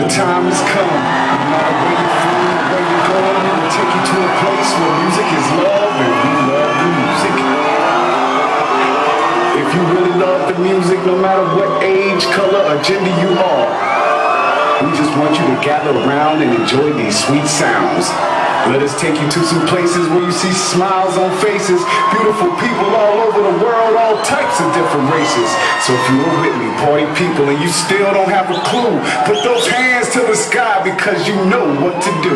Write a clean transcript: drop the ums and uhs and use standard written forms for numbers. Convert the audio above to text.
time has come. No matter where you're from, where you're going, it will take you to a place where music is love and we love the music. If you really love the music, no matter what age, color, or gender you are, we just want you to gather around and enjoy these sweet sounds. Let us take you to some places where you see smiles on faces, beautiful people all over the world, all types of different races. So if you were with me, party people, and you still don't have a clue, put those hands to the sky because you know what to do.